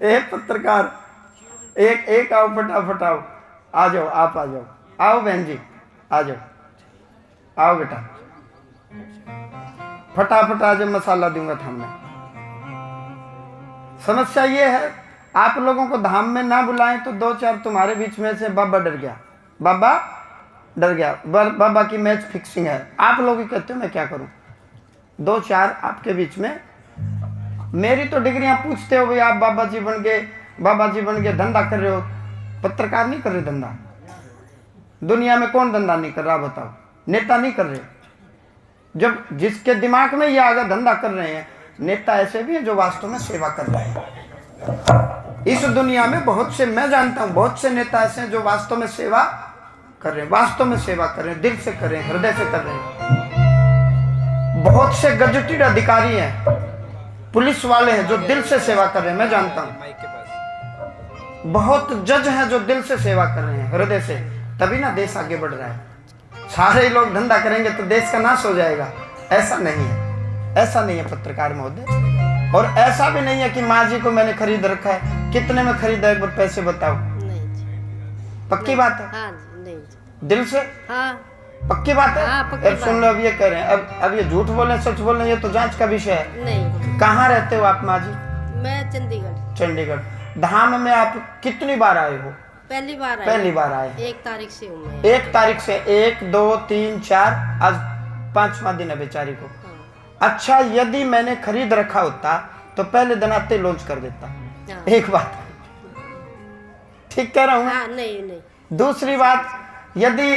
एक पत्रकार, एक आओ, फटाफट आओ, आ जाओ, आप आ जाओ, आओ बहन जी, आ जाओ, आओ बेटा, फटाफट आ जाओ, मसाला दूंगा धाम में। समस्या ये है, आप लोगों को धाम में ना बुलाएं तो दो चार तुम्हारे बीच में से बाबा डर गया, बाबा डर गया, बाबा की मैच फिक्सिंग है, आप लोग ही कहते हो मैं क्या करूं। दो चार आपके बीच में, मेरी तो डिग्रियां पूछते हो भाई, आप बाबा जी बन गए, धंधा कर रहे हो। पत्रकार नहीं कर रहे धंधा, दुनिया में कौन धंधा नहीं कर रहा बताओ, नेता नहीं कर रहे। जब जिसके दिमाग में ये आगे धंधा कर रहे हैं, नेता ऐसे भी हैं जो वास्तव में सेवा कर रहे हैं। इस दुनिया में बहुत से, मैं जानता हूं बहुत से नेता ऐसे हैं जो वास्तव में सेवा कर रहे हैं, वास्तव में सेवा कर रहे हैं, दिल से कर रहे हैं, हृदय से कर रहे हैं। बहुत से गजटेड अधिकारी हैं, पुलिस वाले हैं जो दिल से सेवा कर रहे हैं, मैं जानता हूं। बहुत जज हैं जो दिल से सेवा कर रहे हैं, हृदय से, तभी ना देश आगे बढ़ रहा है। सारे लोग धंधा करेंगे तो देश का नाश हो जाएगा, ऐसा नहीं है, ऐसा नहीं है पत्रकार महोदय। और ऐसा भी नहीं है कि माँ जी को मैंने खरीद रखा है, कितने में खरीदा एक बार पैसे बताओ। नहीं, पक्की बात है? हाँ, नहीं, दिल से? हाँ, पक्की बात है? हाँ, अब सुन लो, अब ये कह रहे हैं, अब ये झूठ बोल रहे हैं सच बोल रहे हैं, ये तो जांच का विषय है। नहीं। कहाँ रहते हो आप माँ जी? मैं चंडीगढ़। चंडीगढ़। धाम में आप कितनी बार आए हो? पहली बार आए। 1 तारीख से हूँ मैं। 1 तारीख से, 1 2 3 4, आज 5वां दिन है बेचारी को। हाँ। अच्छा, यदि मैंने खरीद रखा होता तो पहले दिन आते लॉन्च कर देता। हाँ। एक बात ठीक कह रहा हूँ? हाँ, नहीं। दूसरी बात, यदि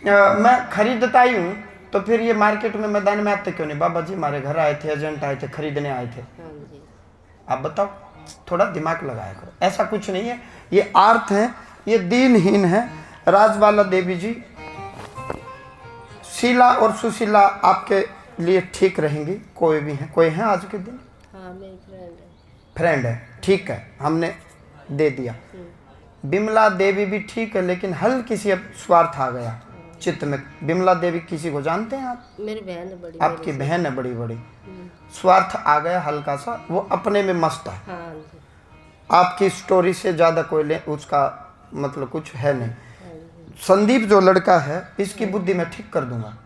मैं खरीदता ही हूँ तो फिर ये मार्केट में मैदान में आते क्यों नहीं? बाबा जी हमारे घर आए थे, एजेंट आए थे, खरीदने आए थे। आप बताओ, थोड़ा दिमाग लगाया करो। ऐसा कुछ नहीं है, ये आर्थ है, ये दीनहीन है। राजबाला देवी जी, शीला और सुशीला आपके लिए ठीक रहेंगी, कोई भी है, कोई है आज के दिन? हाँ, मेरी फ्रेंड है, ठीक है, हमने दे दिया। बिमला देवी भी ठीक है, लेकिन हल्की सी अब स्वार्थ आ गया चित्त में। बिमला देवी किसी को जानते हैं आप? मेरी बहन है बड़ी, आपकी बहन है बड़ी। स्वार्थ आ गया हल्का सा, वो अपने में मस्त है। हाँ, आपकी स्टोरी से ज्यादा कोई उसका मतलब कुछ है नहीं। संदीप जो लड़का है, इसकी बुद्धि में ठीक कर दूंगा।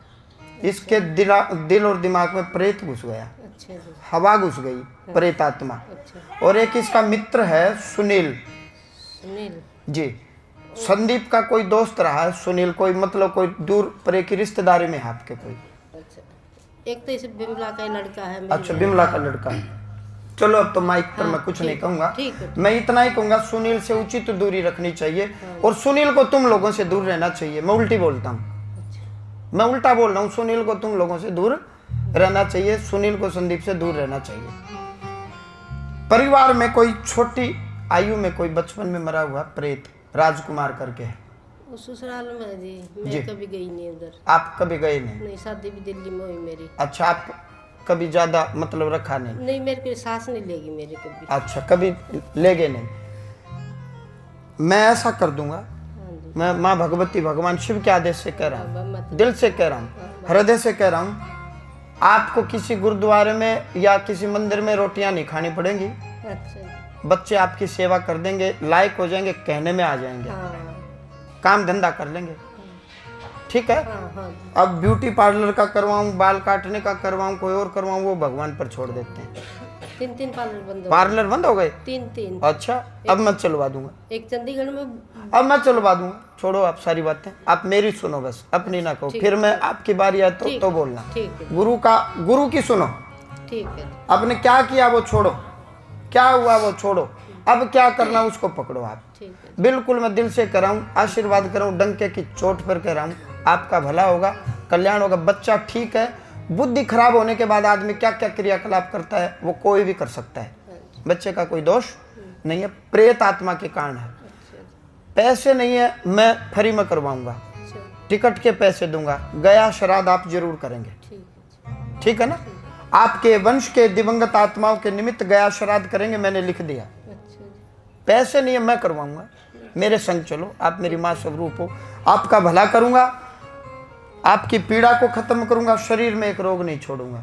इसके दिल और दिमाग में प्रेत घुस गया। अच्छा, हवा घुस गई, प्रेत आत्मा। अच्छा। और एक इसका मित्र है सुनील जी, संदीप का कोई दोस्त रहा है सुनील, कोई मतलब कोई दूर परे की रिश्तेदारी में है आपके कोई? अच्छा, एक तो इसे बिमला का लड़का है। अच्छा, बिमला का लड़का है। चलो, अब तो माइक पर मैं कुछ नहीं कहूंगा, मैं इतना ही कहूंगा, सुनील से उचित दूरी रखनी चाहिए। और सुनील को तुम लोगों से दूर रहना चाहिए। मैं उल्टी बोलता हूँ, मैं उल्टा बोल रहा हूँ। सुनील को तुम लोगों से दूर रहना चाहिए, सुनील को संदीप से दूर रहना चाहिए। परिवार में कोई छोटी आयु में कोई बचपन में मरा हुआ प्रेत राजकुमार करके है, ससुराल में जी, मैं कभी गई नहीं उधर। आप कभी गए नहीं? नहीं, शादी भी दिल्ली में हुई मेरी। अच्छा, आप कभी ज्यादा मतलब रखा नहीं? नहीं, मेरे को सास नहीं लेगी मेरे कभी। अच्छा, कभी ले गए नहीं? मैं ऐसा कर दूंगा, मैं माँ भगवती भगवान शिव के आदेश से कह रहा हूँ, दिल से कह रहा हूँ, हृदय से कह रहा हूँ, आपको किसी गुरुद्वारे में या किसी मंदिर में रोटियां नहीं खानी पड़ेंगी। अच्छा। बच्चे आपकी सेवा कर देंगे, लायक हो जाएंगे, कहने में आ जाएंगे। हाँ। काम धंधा कर लेंगे, ठीक है। हाँ। अब ब्यूटी पार्लर का करवाऊं, बाल काटने का करवाऊं, कोई और करवाऊं, वो भगवान पर छोड़ देते हैं। 3 पार्लर बंद हो गए? 3। अच्छा, अब मैं चलवा दूंगा एक चंडीगढ़ में, अब मैं चलवा दूंगा। छोड़ो आप सारी बातें, आप मेरी सुनो बस, अपनी ना कहो। फिर मैं आपकी बारी आए तो बोलना। गुरु की सुनो, ठीक है। आपने क्या किया वो छोड़ो, क्या हुआ वो छोड़ो, अब क्या करना उसको पकड़ो आप। बिल्कुल मैं दिल से कर रहा हूँ, आशीर्वाद कर रहा हूँ, डंके की चोट पर कह रहा हूँ, आपका भला होगा, कल्याण होगा। बच्चा ठीक है, बुद्धि खराब होने के बाद आदमी क्या क्या क्रियाकलाप करता है वो कोई भी कर सकता है, बच्चे का कोई दोष नहीं है, प्रेत आत्मा के कारण है। पैसे नहीं है, मैं फ्री में करवाऊंगा, टिकट के पैसे दूंगा, गया श्राद्ध आप जरूर करेंगे, ठीक है ना? आपके वंश के दिवंगत आत्माओं के निमित्त गया श्राद्ध करेंगे, मैंने लिख दिया। पैसे नहीं है, मैं करवाऊंगा, मेरे संग चलो, आप मेरी माँ स्वरूप हो, आपका भला करूंगा, आपकी पीड़ा को खत्म करूंगा, शरीर में एक रोग नहीं छोड़ूंगा।